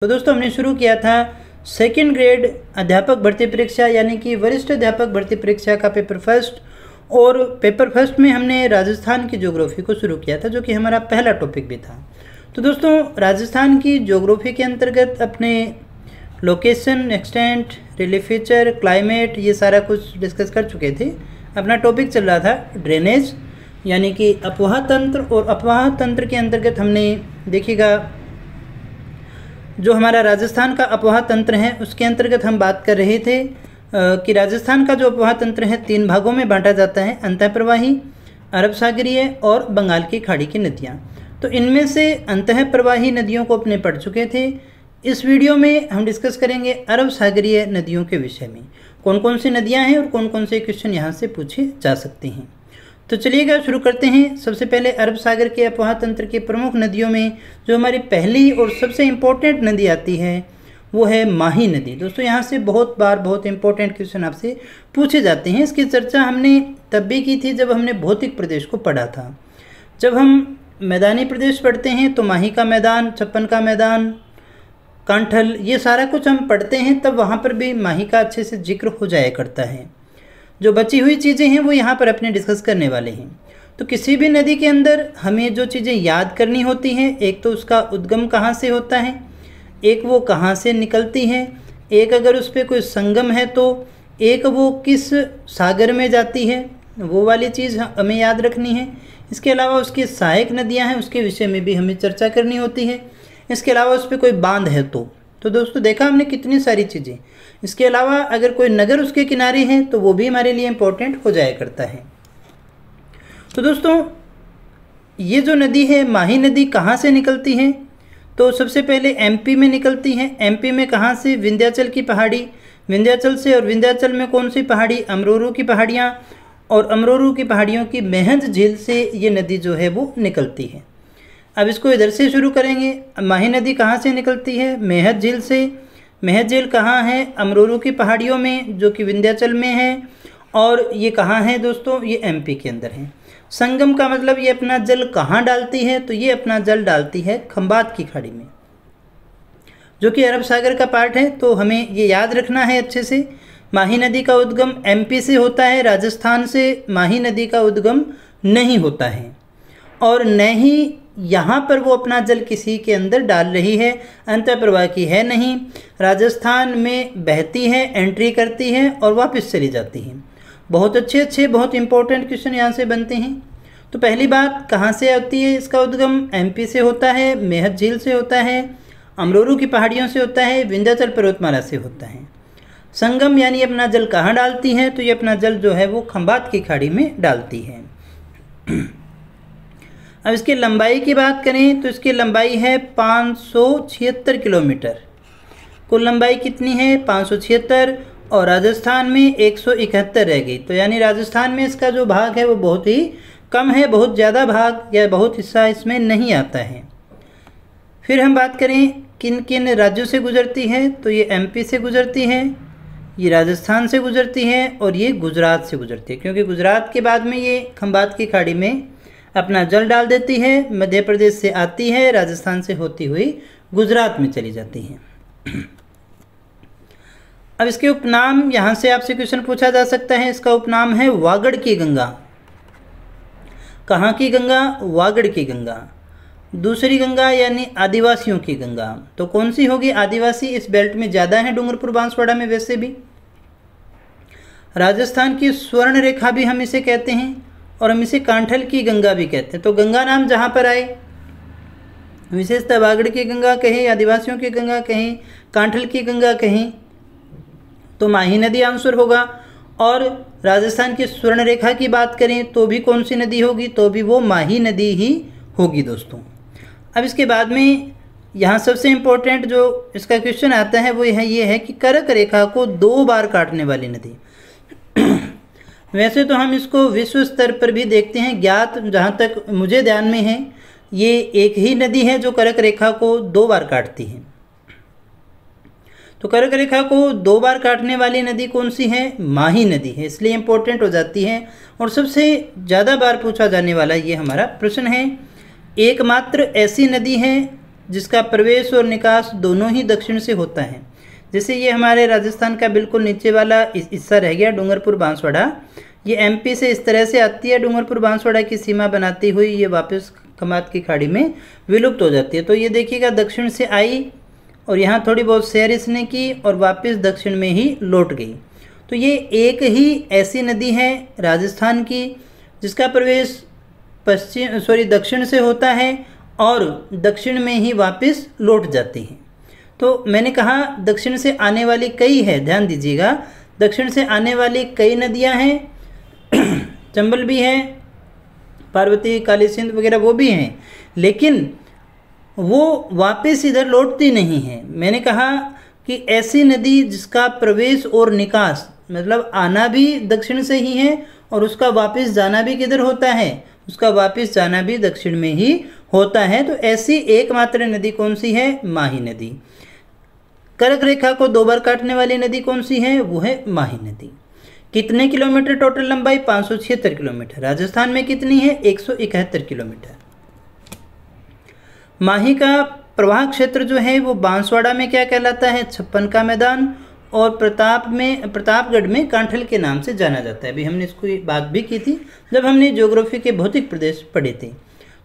तो दोस्तों हमने शुरू किया था सेकंड ग्रेड अध्यापक भर्ती परीक्षा यानी कि वरिष्ठ अध्यापक भर्ती परीक्षा का पेपर फर्स्ट। और पेपर फर्स्ट में हमने राजस्थान की ज्योग्राफी को शुरू किया था, जो कि हमारा पहला टॉपिक भी था। तो दोस्तों राजस्थान की ज्योग्राफी के अंतर्गत अपने location, extent, relief feature, climate, ये सारा कुछ डिस्कस कर चुके थे। अपना टॉपिक चल रहा था ड्रेनेज यानी कि अपवाह तंत्र। और अपवाह तंत्र के अंतर्गत हमने देखिएगा जो हमारा राजस्थान का अपवाह तंत्र है उसके अंतर्गत हम बात कर रहे थे कि राजस्थान का जो अपवाह तंत्र है 3 भागों में बांटा जाता है, अंतःप्रवाही, अरब सागरीय और बंगाल की खाड़ी की नदियाँ। तो इनमें से अंतःप्रवाही नदियों को अपने पढ़ चुके थे। इस वीडियो में हम डिस्कस करेंगे अरब सागरीय नदियों के विषय में, कौन कौन सी नदियाँ हैं और कौन कौन से क्वेश्चन यहाँ से पूछे जा सकते हैं। तो चलिएगा शुरू करते हैं। सबसे पहले अरब सागर के अपवाह तंत्र की प्रमुख नदियों में जो हमारी पहली और सबसे इम्पोर्टेंट नदी आती है वो है माही नदी। दोस्तों यहाँ से बहुत बार बहुत इंपॉर्टेंट क्वेश्चन आपसे पूछे जाते हैं। इसकी चर्चा हमने तब भी की थी जब हमने भौतिक प्रदेश को पढ़ा था। जब हम मैदानी प्रदेश पढ़ते हैं तो माही का मैदान, छप्पन का मैदान, कांठल, ये सारा कुछ हम पढ़ते हैं, तब वहाँ पर भी माही का अच्छे से जिक्र हो जाया करता है। जो बची हुई चीज़ें हैं वो यहाँ पर अपने डिस्कस करने वाले हैं। तो किसी भी नदी के अंदर हमें जो चीज़ें याद करनी होती हैं, एक तो उसका उद्गम कहाँ से होता है, एक वो कहाँ से निकलती है, एक अगर उस पर कोई संगम है तो एक वो किस सागर में जाती है, वो वाली चीज़ हमें याद रखनी है। इसके अलावा उसकी सहायक नदियाँ हैं उसके विषय में भी हमें चर्चा करनी होती है। इसके अलावा उस पर कोई बांध है तो दोस्तों देखा हमने कितनी सारी चीज़ें। इसके अलावा अगर कोई नगर उसके किनारे है तो वो भी हमारे लिए इम्पोर्टेंट हो जाया करता है। तो दोस्तों ये जो नदी है माही नदी कहाँ से निकलती है, तो सबसे पहले एमपी में निकलती है। एमपी में कहाँ से? विंध्याचल की पहाड़ी, विंध्याचल से। और विंध्याचल में कौन सी पहाड़ी? अमरोरू की पहाड़ियाँ। और अमरोरू की पहाड़ियों की मेहंद झील से ये नदी जो है वो निकलती है। अब इसको इधर से शुरू करेंगे। माही नदी कहाँ से निकलती है? मेहंद झील से। मेहंद झील कहाँ है? अमरोरू की पहाड़ियों में जो कि विंध्याचल में है। और ये कहाँ है दोस्तों? ये एमपी के अंदर है। संगम का मतलब ये अपना जल कहाँ डालती है, तो ये अपना जल डालती है खंबात की खाड़ी में, जो कि अरब सागर का पार्ट है। तो हमें ये याद रखना है अच्छे से। माही नदी का उद्गम एमपी से होता है, राजस्थान से माही नदी का उद्गम नहीं होता है। और न ही यहाँ पर वो अपना जल किसी के अंदर डाल रही है, अंतःप्रवाह की है नहीं, राजस्थान में बहती है, एंट्री करती है और वापस चली जाती है। बहुत अच्छे बहुत इंपॉर्टेंट क्वेश्चन यहाँ से बनते हैं। तो पहली बात, कहाँ से आती है इसका उद्गम? एमपी से होता है, मेहंद झील से होता है, अमरोरू की पहाड़ियों से होता है, विंध्याचल पर्वतमाला से होता है। संगम यानी अपना जल कहाँ डालती है, तो ये अपना जल जो है वो खंबात की खाड़ी में डालती है। अब इसकी लंबाई की बात करें तो इसकी लंबाई है 576 किलोमीटर। कुल लंबाई कितनी है? 576। और राजस्थान में 171 रह गई। तो यानी राजस्थान में इसका जो भाग है वो बहुत ही कम है, बहुत ज़्यादा भाग या बहुत हिस्सा इसमें नहीं आता है। फिर हम बात करें किन किन राज्यों से गुजरती है, तो ये एमपी से गुजरती है, ये राजस्थान से गुजरती है और ये गुजरात से गुजरती है, क्योंकि गुजरात के बाद में ये खंबात की खाड़ी में अपना जल डाल देती है। मध्य प्रदेश से आती है, राजस्थान से होती हुई गुजरात में चली जाती है। अब इसके उपनाम यहाँ से आपसे क्वेश्चन पूछा जा सकता है। इसका उपनाम है वागड़ की गंगा। कहाँ की गंगा? वागड़ की गंगा। दूसरी गंगा यानी आदिवासियों की गंगा, तो कौन सी होगी? आदिवासी इस बेल्ट में ज़्यादा है, डूंगरपुर बांसवाड़ा में वैसे भी। राजस्थान की स्वर्ण रेखा भी हम इसे कहते हैं और हम इसे कांठल की गंगा भी कहते हैं। तो गंगा नाम जहाँ पर आए, विशेषतः वागड़ की गंगा कहें, आदिवासियों की गंगा कहें, कांठल की गंगा कहें, तो माही नदी आंसर होगा। और राजस्थान की स्वर्ण रेखा की बात करें तो भी कौन सी नदी होगी? तो भी वो माही नदी ही होगी दोस्तों। अब इसके बाद में यहाँ सबसे इम्पोर्टेंट जो इसका क्वेश्चन आता है वो ये है कि कर्क रेखा को 2 बार काटने वाली नदी। वैसे तो हम इसको विश्व स्तर पर भी देखते हैं, ज्ञात जहाँ तक मुझे ध्यान में है ये एक ही नदी है जो कर्क रेखा को 2 बार काटती है। तो कर्क रेखा को 2 बार काटने वाली नदी कौन सी है? माही नदी है, इसलिए इम्पोर्टेंट हो जाती है और सबसे ज़्यादा बार पूछा जाने वाला ये हमारा प्रश्न है। एकमात्र ऐसी नदी है जिसका प्रवेश और निकास दोनों ही दक्षिण से होता है। जैसे ये हमारे राजस्थान का बिल्कुल नीचे वाला हिस्सा रह गया डूंगरपुर बांसवाड़ा, ये एमपी से इस तरह से आती है, डूंगरपुर बांसवाड़ा की सीमा बनाती हुई ये वापस खमात की खाड़ी में विलुप्त हो जाती है। तो ये देखिएगा दक्षिण से आई और यहाँ थोड़ी बहुत सैर इसने की और वापस दक्षिण में ही लौट गई। तो ये एक ही ऐसी नदी है राजस्थान की जिसका प्रवेश दक्षिण से होता है और दक्षिण में ही वापस लौट जाती है। तो मैंने कहा दक्षिण से आने वाली कई है, ध्यान दीजिएगा, दक्षिण से आने वाली कई नदियां हैं, चंबल भी है, पार्वती, काली सिंध वगैरह वो भी हैं, लेकिन वो वापस इधर लौटती नहीं है। मैंने कहा कि ऐसी नदी जिसका प्रवेश और निकास मतलब आना भी दक्षिण से ही है और उसका वापस जाना भी किधर होता है, उसका वापस जाना भी दक्षिण में ही होता है। तो ऐसी एकमात्र नदी कौन सी है, माही नदी। कर्क रेखा को 2 बार काटने वाली नदी कौन सी है, वो है माही नदी। कितने किलोमीटर टोटल लंबाई, 576 किलोमीटर। राजस्थान में कितनी है, 171 किलोमीटर। माही का प्रवाह क्षेत्र जो है वो बांसवाड़ा में क्या कहलाता है, छप्पन का मैदान, और प्रतापगढ़ में कांठल के नाम से जाना जाता है। अभी हमने इसको बात भी की थी जब हमने ज्योग्राफी के भौतिक प्रदेश पढ़े थे।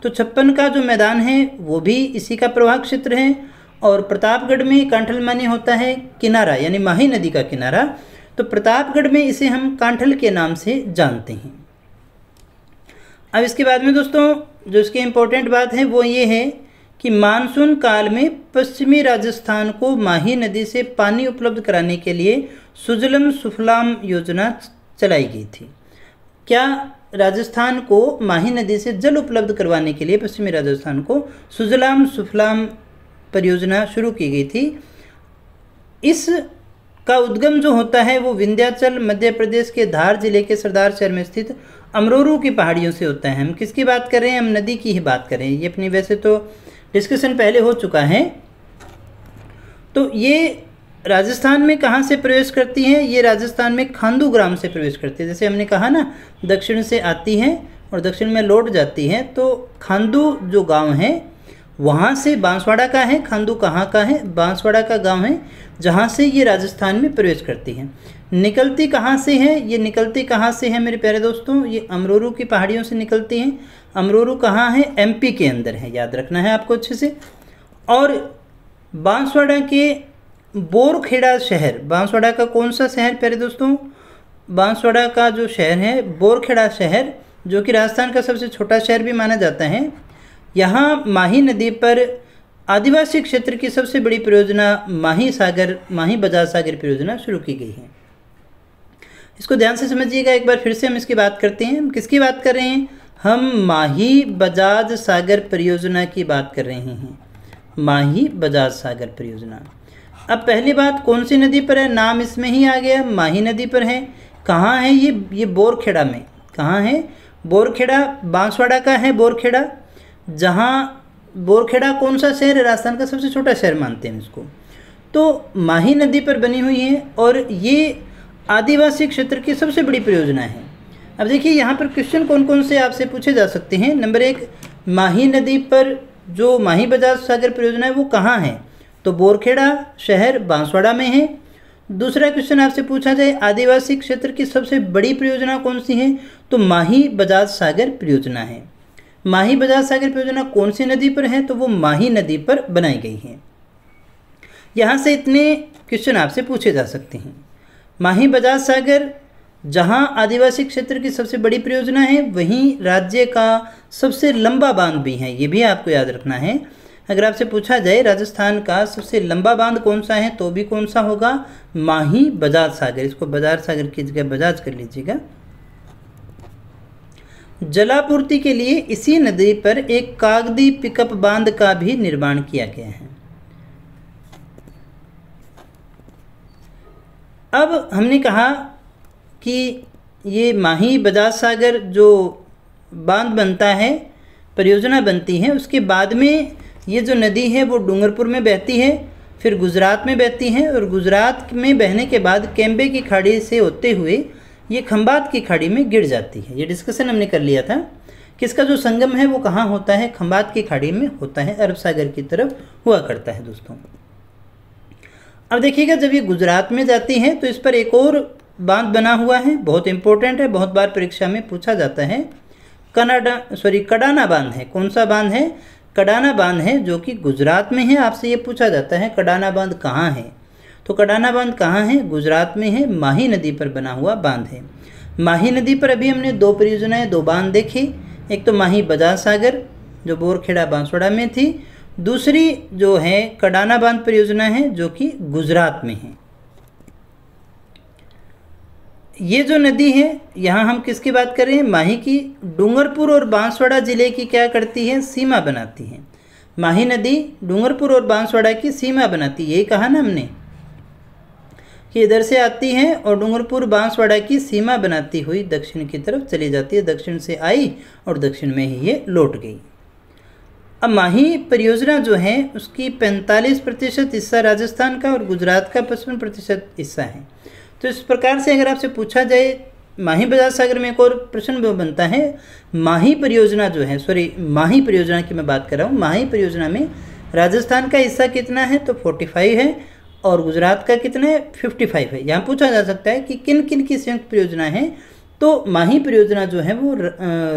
तो छप्पन का जो मैदान है वो भी इसी का प्रवाह क्षेत्र है, और प्रतापगढ़ में कांठल माने होता है किनारा, यानी माही नदी का किनारा। तो प्रतापगढ़ में इसे हम कांठल के नाम से जानते हैं। अब इसके बाद में दोस्तों जो इसकी इम्पोर्टेंट बात है वो ये है कि मानसून काल में पश्चिमी राजस्थान को माही नदी से पानी उपलब्ध कराने के लिए सुजलम सुफलाम योजना चलाई गई थी। क्या राजस्थान को माही नदी से जल उपलब्ध करवाने के लिए पश्चिमी राजस्थान को सुजलाम सुफलाम परियोजना शुरू की गई थी। इस का उद्गम जो होता है वो विंध्याचल मध्य प्रदेश के धार जिले के सरदार शहर में स्थित अमरोरू की पहाड़ियों से होता है। हम किसकी बात कर रहे हैं, हम नदी की ही बात कर रहे हैं। ये अपनी वैसे तो डिस्कशन पहले हो चुका है। तो ये राजस्थान में कहाँ से प्रवेश करती हैं, ये राजस्थान में खांदू ग्राम से प्रवेश करती है। जैसे हमने कहा ना दक्षिण से आती हैं और दक्षिण में लौट जाती हैं, तो खांदू जो गांव है वहाँ से बांसवाड़ा का है। खांदू कहाँ का है, बांसवाड़ा का गांव है, जहाँ से ये राजस्थान में प्रवेश करती हैं। निकलती कहाँ से है, ये निकलती कहाँ से है मेरे प्यारे दोस्तों, ये अमरोरू की पहाड़ियों से निकलती हैं। अमरोरू कहाँ है, एमपी के अंदर है, याद रखना है आपको अच्छे से। और बांसवाड़ा के बोरखेड़ा शहर, बांसवाड़ा का कौन सा शहर प्यारे दोस्तों, बांसवाड़ा का जो शहर है बोरखेड़ा शहर, जो कि राजस्थान का सबसे छोटा शहर भी माना जाता है। यहाँ माही नदी पर आदिवासी क्षेत्र की सबसे बड़ी परियोजना माही बजाज सागर परियोजना शुरू की गई है। इसको ध्यान से समझिएगा, एक बार फिर से हम इसकी बात करते हैं। हम किसकी बात कर रहे हैं, हम माही बजाज सागर परियोजना की बात कर रहे हैं। माही बजाज सागर परियोजना। अब पहली बात कौन सी नदी पर है, नाम इसमें ही आ गया, माही नदी पर है। कहाँ है ये बोरखेड़ा में। कहाँ है, बोरखेड़ा बांसवाड़ा का है बोरखेड़ा। जहाँ बोरखेड़ा कौन सा शहर है, राजस्थान का सबसे छोटा शहर मानते हैं इसको। तो माही नदी पर बनी हुई है और ये आदिवासी क्षेत्र की सबसे बड़ी परियोजना है। अब देखिए यहाँ पर क्वेश्चन कौन कौन से आपसे पूछे जा सकते हैं। नंबर 1, माही नदी पर जो माही बजाज सागर परियोजना है वो कहाँ है, तो बोरखेड़ा शहर बांसवाड़ा में है। दूसरा क्वेश्चन आपसे पूछा जाए आदिवासी क्षेत्र की सबसे बड़ी परियोजना कौन सी है, तो माही बजाज सागर परियोजना है। माही बजाज सागर परियोजना कौन सी नदी पर है, तो वो माही नदी पर बनाई गई है। यहाँ से इतने क्वेश्चन आपसे पूछे जा सकते हैं। माही बजाज सागर जहाँ आदिवासी क्षेत्र की सबसे बड़ी परियोजना है, वहीं राज्य का सबसे लंबा बांध भी है, ये भी आपको याद रखना है। अगर आपसे पूछा जाए राजस्थान का सबसे लंबा बांध कौन सा है, तो भी कौन सा होगा, माही बजाज सागर। इसको बजाज सागर की जगह बजाज कर लीजिएगा। जलापूर्ति के लिए इसी नदी पर एक कागदी पिकअप बांध का भी निर्माण किया गया है। अब हमने कहा कि ये माही बजाज सागर जो बांध बनता है, परियोजना बनती है, उसके बाद में ये जो नदी है वो डूंगरपुर में बहती है, फिर गुजरात में बहती है, और गुजरात में बहने के बाद केम्बे की खाड़ी से होते हुए ये खंबात की खाड़ी में गिर जाती है। ये डिस्कशन हमने कर लिया था किसका जो संगम है वो कहाँ होता है, खंबात की खाड़ी में होता है, अरब सागर की तरफ हुआ करता है दोस्तों। अब देखिएगा जब ये गुजरात में जाती है तो इस पर एक और बांध बना हुआ है, बहुत इंपॉर्टेंट है, बहुत बार परीक्षा में पूछा जाता है। कडाना बांध है। कौन सा बांध है? कडाना बांध है, जो कि गुजरात में है। आपसे ये पूछा जाता है कडाना बांध कहाँ है, तो कडाना बांध कहाँ है? गुजरात में है, माही नदी पर बना हुआ बांध है। माही नदी पर अभी हमने 2 परियोजनाएं, 2 बांध देखी। एक तो माही बजाज सागर जो बोरखेड़ा बांसवाड़ा में थी, दूसरी जो है कडाना बांध परियोजना है जो कि गुजरात में है। ये जो नदी है, यहाँ हम किसकी बात कर रहे हैं? माही की। डूंगरपुर और बांसवाड़ा जिले की क्या करती है? सीमा बनाती है। माही नदी डूंगरपुर और बांसवाड़ा की सीमा बनाती है। यही कहा ना हमने कि इधर से आती है और डूंगरपुर बांसवाड़ा की सीमा बनाती हुई दक्षिण की तरफ चली जाती है। दक्षिण से आई और दक्षिण में ही ये लौट गई। अब माही परियोजना जो है उसकी 45% हिस्सा राजस्थान का और गुजरात का 55% हिस्सा है। तो इस प्रकार से अगर आपसे पूछा जाए माही बजाज सागर में एक और प्रश्न बनता है, माही परियोजना जो है, माही परियोजना की मैं बात कर रहा हूँ, माही परियोजना में राजस्थान का हिस्सा कितना है? तो 45 है और गुजरात का कितना है? 55 है। यहाँ पूछा जा सकता है कि किन किन की संयुक्त परियोजना है, तो माही परियोजना जो है वो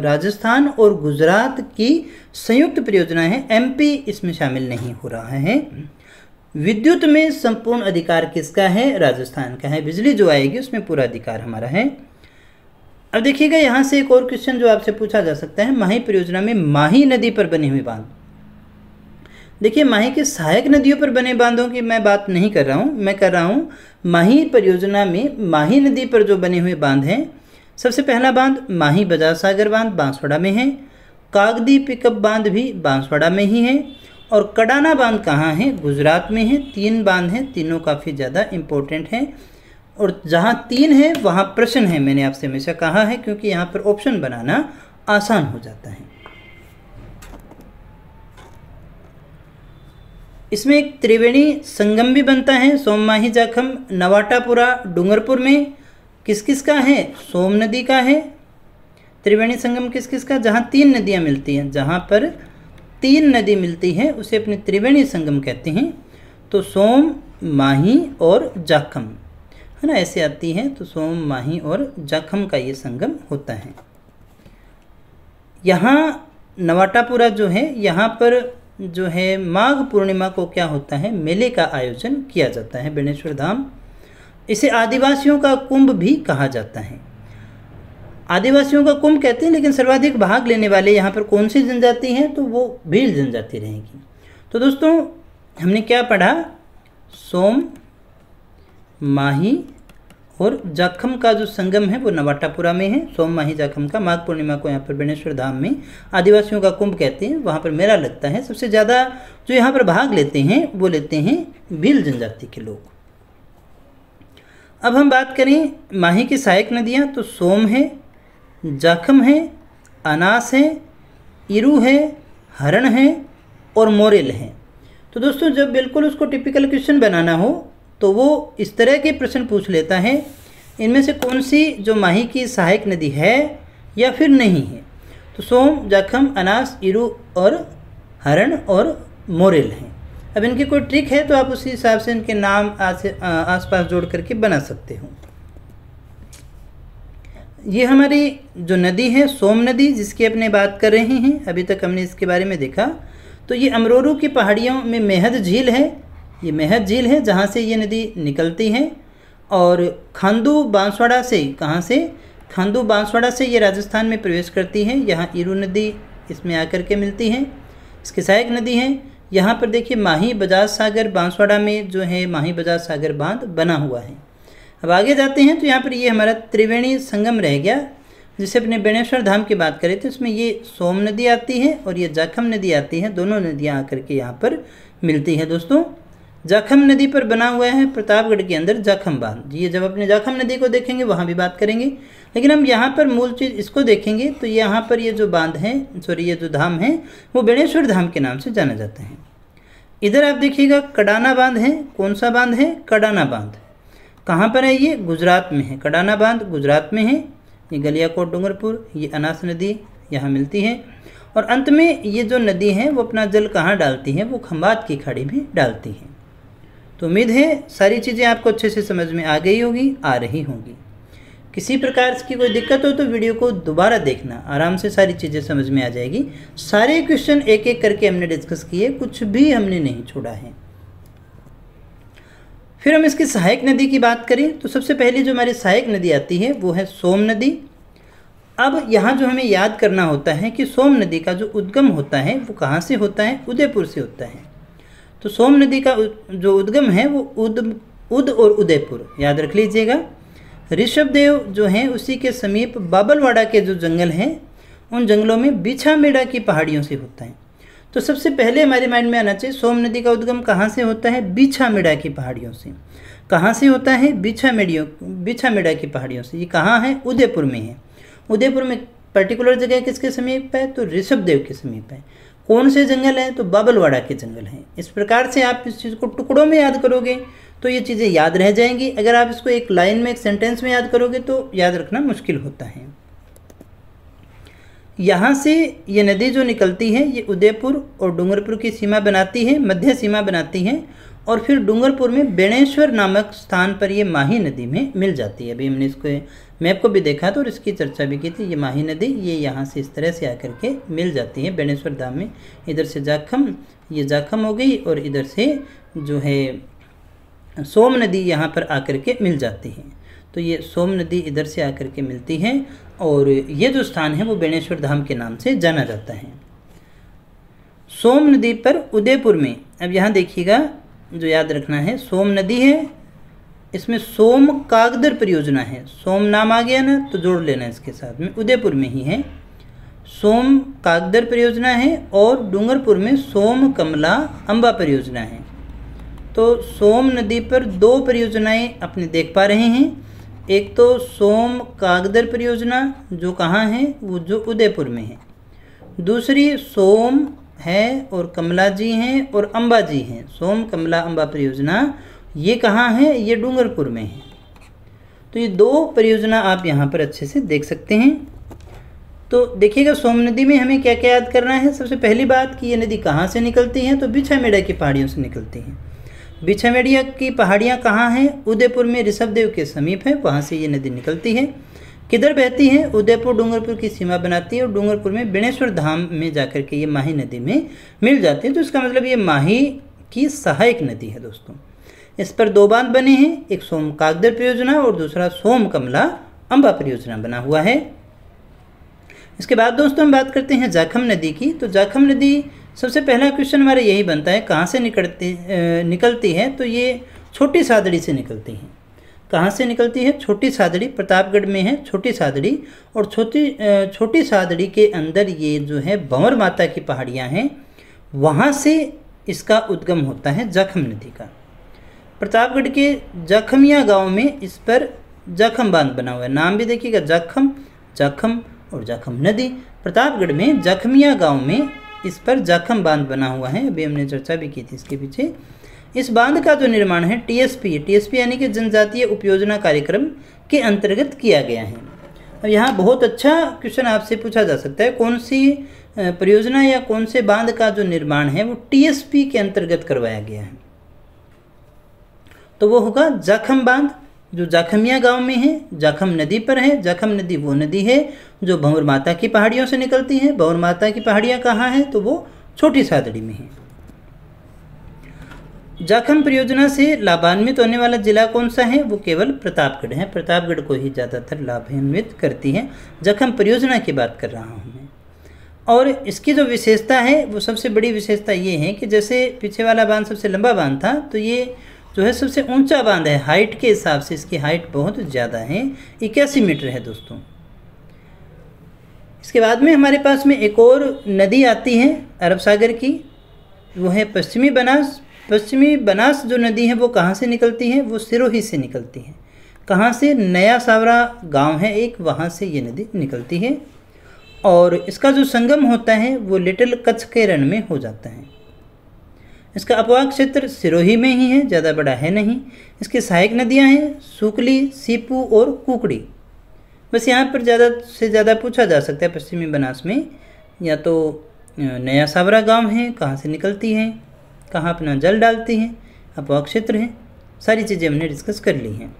राजस्थान और गुजरात की संयुक्त परियोजना है। एमपी इसमें शामिल नहीं हो रहा है। विद्युत में संपूर्ण अधिकार किसका है? राजस्थान का है। बिजली जो आएगी उसमें पूरा अधिकार हमारा है। अब देखिएगा यहाँ से एक और क्वेश्चन जो आपसे पूछा जा सकता है, माही परियोजना में माही नदी पर बने हुए बांध। देखिए माही की सहायक नदियों पर बने बांधों की मैं बात नहीं कर रहा हूँ, मैं कर रहा हूँ माही परियोजना में माही नदी पर जो बने हुए बांध हैं। सबसे पहला बांध माही बजाज सागर बांध बांसवाड़ा में है। कागदी पिकअप बांध भी बांसवाड़ा में ही है। और कडाना बांध कहाँ है? गुजरात में है। 3 बांध हैं, तीनों काफ़ी ज़्यादा इम्पोर्टेंट हैं। और जहाँ 3 है वहाँ प्रश्न है, मैंने आपसे हमेशा कहा है, क्योंकि यहाँ पर ऑप्शन बनाना आसान हो जाता है। इसमें एक त्रिवेणी संगम भी बनता है, सोम माही जाखम नवाटापुरा डूंगरपुर में। किस किस का है? सोम नदी का है। त्रिवेणी संगम किस किस का? जहाँ 3 नदियाँ मिलती हैं, जहाँ पर 3 नदी मिलती है उसे अपने त्रिवेणी संगम कहते हैं। तो सोम माही और जाखम है ना, ऐसे आती है। तो सोम माही और जाखम का ये संगम होता है। यहाँ नवाटापुरा जो है, यहाँ पर जो है माघ पूर्णिमा को क्या होता है? मेले का आयोजन किया जाता है, बेणेश्वर धाम। इसे आदिवासियों का कुंभ भी कहा जाता है। आदिवासियों का कुंभ कहते हैं, लेकिन सर्वाधिक भाग लेने वाले यहाँ पर कौन सी जनजाति हैं? तो वो भील जनजाति रहेगी। तो दोस्तों हमने क्या पढ़ा? सोम माही और जाखम का जो संगम है वो नवाटापुरा में है। सोम माही जाखम का माघ पूर्णिमा को यहाँ पर बेणेश्वर धाम में आदिवासियों का कुंभ कहते हैं, वहाँ पर मेला लगता है। सबसे ज़्यादा जो यहाँ पर भाग लेते हैं वो लेते हैं भील जनजाति के लोग। अब हम बात करें माही की सहायक नदियाँ, तो सोम है, जाखम है, अनास है, इरू है, हरण है और मोरेल है। तो दोस्तों जब बिल्कुल उसको टिपिकल क्वेश्चन बनाना हो तो वो इस तरह के प्रश्न पूछ लेता है, इनमें से कौन सी जो माही की सहायक नदी है या फिर नहीं है। तो सोम, जाखम, अनास, इरू और हरण और मोरेल हैं। अब इनकी कोई ट्रिक है तो आप उसी हिसाब से इनके नाम आसपास जोड़ करके बना सकते हो। ये हमारी जो नदी है सोम नदी, जिसकी अपने बात कर रहे हैं, अभी तक हमने इसके बारे में देखा। तो ये अमरोरू की पहाड़ियों में मेहद झील है। ये मेहद झील है जहाँ से ये नदी निकलती है। और खांदू बांसवाड़ा से, कहाँ से? खांदू बांसवाड़ा से ये राजस्थान में प्रवेश करती है। यहाँ इरू नदी इसमें आकर के मिलती है, इसकी सहायक नदी है। यहाँ पर देखिए माही बजाज सागर बांसवाड़ा में जो है माही बजाज सागर बांध बना हुआ है। अब आगे जाते हैं तो यहाँ पर ये हमारा त्रिवेणी संगम रह गया, जिसे अपने बेणेश्वर धाम की बात करें तो इसमें ये सोम नदी आती है और ये जाखम नदी आती है। दोनों नदियाँ आकर के यहाँ पर मिलती है। दोस्तों जाखम नदी पर बना हुआ है प्रतापगढ़ के अंदर जाखम बांध। ये जब अपने जाखम नदी को देखेंगे वहाँ भी बात करेंगे, लेकिन हम यहाँ पर मूल चीज़ इसको देखेंगे। तो यहाँ पर ये जो बांध है, ये जो धाम है वो बेणेश्वर धाम के नाम से जाना जाता है। इधर आप देखिएगा कडाना बांध है। कौन सा बांध है? कडाना बांध। कहाँ पर है ये? गुजरात में है। कडाना बांध गुजरात में है। ये गलियाकोट डूंगरपुर, ये अनास नदी यहाँ मिलती है। और अंत में ये जो नदी है वो अपना जल कहाँ डालती है, वो खंबात की खाड़ी में डालती है। तो उम्मीद है सारी चीज़ें आपको अच्छे से समझ में आ गई होगी, आ रही होंगी। किसी प्रकार की कोई दिक्कत हो तो वीडियो को दोबारा देखना, आराम से सारी चीज़ें समझ में आ जाएगी। सारे क्वेश्चन एक एक करके हमने डिस्कस किए, कुछ भी हमने नहीं छोड़ा है। फिर हम इसकी सहायक नदी की बात करें तो सबसे पहले जो हमारी सहायक नदी आती है वो है सोम नदी। अब यहाँ जो हमें याद करना होता है कि सोम नदी का जो उद्गम होता है वो कहाँ से होता है, उदयपुर से होता है। तो सोम नदी का जो उद्गम है वो उद और उदयपुर याद रख लीजिएगा। ऋषभदेव जो हैं उसी के समीप बाबलवाड़ा के जो जंगल हैं उन जंगलों में बिछामेड़ा की पहाड़ियों से होता है। तो सबसे पहले हमारे माइंड में आना चाहिए सोम नदी का उद्गम कहाँ से होता है, बिछामेड़ा की पहाड़ियों से। कहाँ से होता है, बिछामेड़ा की पहाड़ियों से। ये कहाँ है, उदयपुर में है। उदयपुर में पर्टिकुलर जगह किसके समीप है, तो ऋषभदेव के समीप है। कौन से जंगल है, तो बाबलवाड़ा के जंगल हैं। इस प्रकार से आप इस चीज़ को टुकड़ों में याद करोगे तो ये चीज़ें याद रह जाएंगी। अगर आप इसको एक लाइन में, एक सेंटेंस में याद करोगे तो याद रखना मुश्किल होता है। यहाँ से ये नदी जो निकलती है ये उदयपुर और डूंगरपुर की सीमा बनाती है, मध्य सीमा बनाती है। और फिर डूंगरपुर में बेणेश्वर नामक स्थान पर ये माही नदी में मिल जाती है। अभी हमने इसको मैप को भी देखा था और इसकी चर्चा भी की थी। ये माही नदी ये यहाँ से इस तरह से आकर के मिल जाती है बेणेश्वर धाम में। इधर से जाखम, ये जाखम हो गई, और इधर से जो है सोम नदी यहाँ पर आकर के मिल जाती है। तो ये सोम नदी इधर से आकर के मिलती है और ये जो स्थान है वो बेणेश्वर धाम के नाम से जाना जाता है। सोम नदी पर उदयपुर में, अब यहाँ देखिएगा जो याद रखना है, सोम नदी है, इसमें सोम कागदर परियोजना है। सोम नाम आ गया ना तो जोड़ लेना इसके साथ में, उदयपुर में ही है। सोम कागदर परियोजना है और डूंगरपुर में सोम कमला अम्बा परियोजना है। तो सोम नदी पर दो परियोजनाएं अपने देख पा रहे हैं। एक तो सोम कागदर परियोजना जो कहाँ है, वो जो उदयपुर में है। दूसरी सोम है और कमला जी हैं और अम्बा जी हैं। सोम कमला अम्बा परियोजना ये कहाँ है, ये डूंगरपुर में है। तो ये दो परियोजना आप यहाँ पर अच्छे से देख सकते हैं। तो देखिएगा सोम नदी में हमें क्या क्या याद करना है। सबसे पहली बात कि ये नदी कहाँ से निकलती है, तो बिछामेड़ा की पहाड़ियों से निकलती है। बिछामेड़ा की पहाड़ियाँ कहाँ हैं, उदयपुर में ऋषभदेव के समीप है, वहाँ से ये नदी निकलती है। किधर बहती है, उदयपुर डूंगरपुर की सीमा बनाती है और डूंगरपुर में बेणेश्वर धाम में जाकर के ये माही नदी में मिल जाती है। तो इसका मतलब ये माही की सहायक नदी है दोस्तों। इस पर दो बांध बने हैं, एक सोम कागदर परियोजना और दूसरा सोम कमला अम्बा परियोजना बना हुआ है। इसके बाद दोस्तों हम बात करते हैं जाखम नदी की। तो जाखम नदी, सबसे पहला क्वेश्चन हमारा यही बनता है कहाँ से निकलती है, तो ये छोटी सादड़ी से निकलती है। कहाँ से निकलती है, छोटी सादड़ी, प्रतापगढ़ में है छोटी सादड़ी। और छोटी सादड़ी के अंदर ये जो है भंवर माता की पहाड़ियाँ हैं, वहाँ से इसका उद्गम होता है जाखम नदी का। प्रतापगढ़ के जाखमिया गांव में इस पर जाखम बांध बना हुआ है। नाम भी देखिएगा, जाखम, जाखम और जाखम नदी। प्रतापगढ़ में जाखमिया गांव में इस पर जाखम बांध बना हुआ है। अभी हमने चर्चा भी की थी इसके पीछे। इस बांध का जो निर्माण है टीएसपी यानी कि जनजातीय उपयोजना कार्यक्रम के अंतर्गत किया गया है। अब यहाँ बहुत अच्छा क्वेश्चन आपसे पूछा जा सकता है, कौन सी परियोजना या कौन से बांध का जो निर्माण है वो टीएसपी के अंतर्गत करवाया गया है, तो वो होगा जाखम बांध जो जाखमिया गांव में है, जाखम नदी पर है। जाखम नदी वो नदी है जो भंवर माता की पहाड़ियों से निकलती है। भंवर माता की पहाड़ियाँ कहाँ हैं, तो वो छोटी सादड़ी में है। जाखम परियोजना से लाभान्वित होने वाला जिला कौन सा है, वो केवल प्रतापगढ़ है। प्रतापगढ़ को ही ज़्यादातर लाभान्वित करती है। जाखम परियोजना की बात कर रहा हूँ मैं। और इसकी जो विशेषता है वो सबसे बड़ी विशेषता ये है कि जैसे पीछे वाला बांध सबसे लंबा बांध था, तो ये जो है सबसे ऊंचा बांध है। हाइट के हिसाब से इसकी हाइट बहुत ज़्यादा है, 81 मीटर है दोस्तों। इसके बाद में हमारे पास में एक और नदी आती है अरब सागर की, वो है पश्चिमी बनास। पश्चिमी बनास जो नदी है वो कहाँ से निकलती है, वो सिरोही से निकलती है। कहाँ से, नया सावरा गांव है एक, वहाँ से ये नदी निकलती है। और इसका जो संगम होता है वो लिटिल कच्छ के रण में हो जाता है। इसका अपवाह क्षेत्र सिरोही में ही है, ज़्यादा बड़ा है नहीं। इसकी सहायक नदियाँ हैं सुकली, सीपू और कुकड़ी। बस यहाँ पर ज़्यादा से ज़्यादा पूछा जा सकता है पश्चिमी बनास में या तो नया सावरा गांव है, कहाँ से निकलती है, कहाँ अपना जल डालती है, अपवाह क्षेत्र है, सारी चीज़ें हमने डिस्कस कर ली हैं।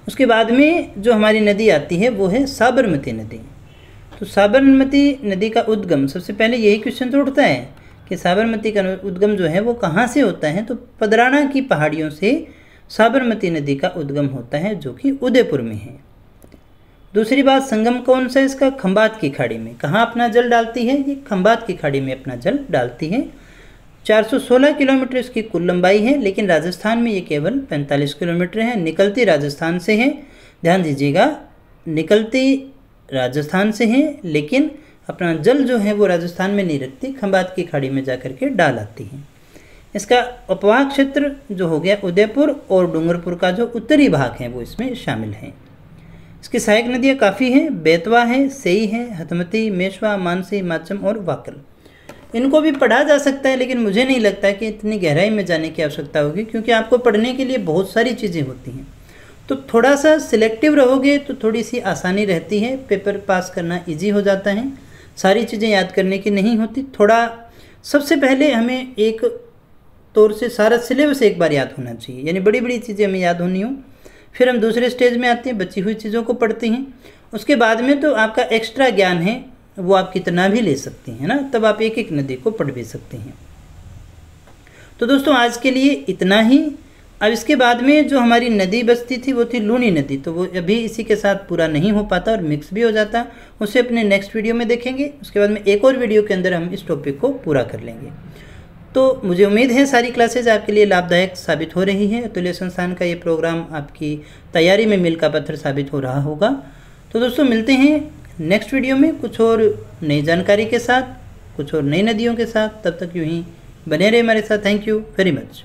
उसके बाद में जो हमारी नदी आती है वो है साबरमती नदी। तो साबरमती नदी का उद्गम, सबसे पहले यही क्वेश्चन तो उठता है कि साबरमती का उद्गम जो है वो कहाँ से होता है। तो पदराना की पहाड़ियों से साबरमती नदी का उद्गम होता है जो कि उदयपुर में है। दूसरी बात, संगम कौन सा है इसका? खंबात की खाड़ी में। कहाँ अपना जल डालती है? ये खंबात की खाड़ी में अपना जल डालती है। 416 किलोमीटर इसकी कुल लंबाई है, लेकिन राजस्थान में ये केवल 45 किलोमीटर है। निकलती राजस्थान से है, ध्यान दीजिएगा, निकलती राजस्थान से है, लेकिन अपना जल जो है वो राजस्थान में नहीं रखती, खंबात की खाड़ी में जाकर के डाल आती है। इसका अपवाह क्षेत्र जो हो गया उदयपुर और डूंगरपुर का जो उत्तरी भाग है वो इसमें शामिल है। इसकी सहायक नदियाँ काफ़ी हैं, बेतवा है, सेई है, हथमती, मेशवा, मानसी, माचम और वाकल। इनको भी पढ़ा जा सकता है, लेकिन मुझे नहीं लगता कि इतनी गहराई में जाने की आवश्यकता होगी, क्योंकि आपको पढ़ने के लिए बहुत सारी चीज़ें होती हैं। तो थोड़ा सा सिलेक्टिव रहोगे तो थोड़ी सी आसानी रहती है, पेपर पास करना ईजी हो जाता है। सारी चीज़ें याद करने की नहीं होती, थोड़ा सबसे पहले हमें एक तौर से सारा सिलेबस एक बार याद होना चाहिए, यानी बड़ी बड़ी चीज़ें हमें याद होनी हो। फिर हम दूसरे स्टेज में आते हैं, बची हुई चीज़ों को पढ़ते हैं। उसके बाद में तो आपका एक्स्ट्रा ज्ञान है वो आप कितना भी ले सकते हैं ना, तब आप एक एक नदी को पढ़ भी सकते हैं। तो दोस्तों आज के लिए इतना ही। अब इसके बाद में जो हमारी नदी बचती थी वो थी लूनी नदी, तो वो अभी इसी के साथ पूरा नहीं हो पाता और मिक्स भी हो जाता, उसे अपने नेक्स्ट वीडियो में देखेंगे। उसके बाद में एक और वीडियो के अंदर हम इस टॉपिक को पूरा कर लेंगे। तो मुझे उम्मीद है सारी क्लासेज आपके लिए लाभदायक साबित हो रही है। अतुल्य संस्थान का ये प्रोग्राम आपकी तैयारी में मील का पत्थर साबित हो रहा होगा। तो दोस्तों मिलते हैं नेक्स्ट वीडियो में कुछ और नई जानकारी के साथ, कुछ और नई नदियों के साथ। तब तक यूँ ही बने रहे हमारे साथ। Thank you very much.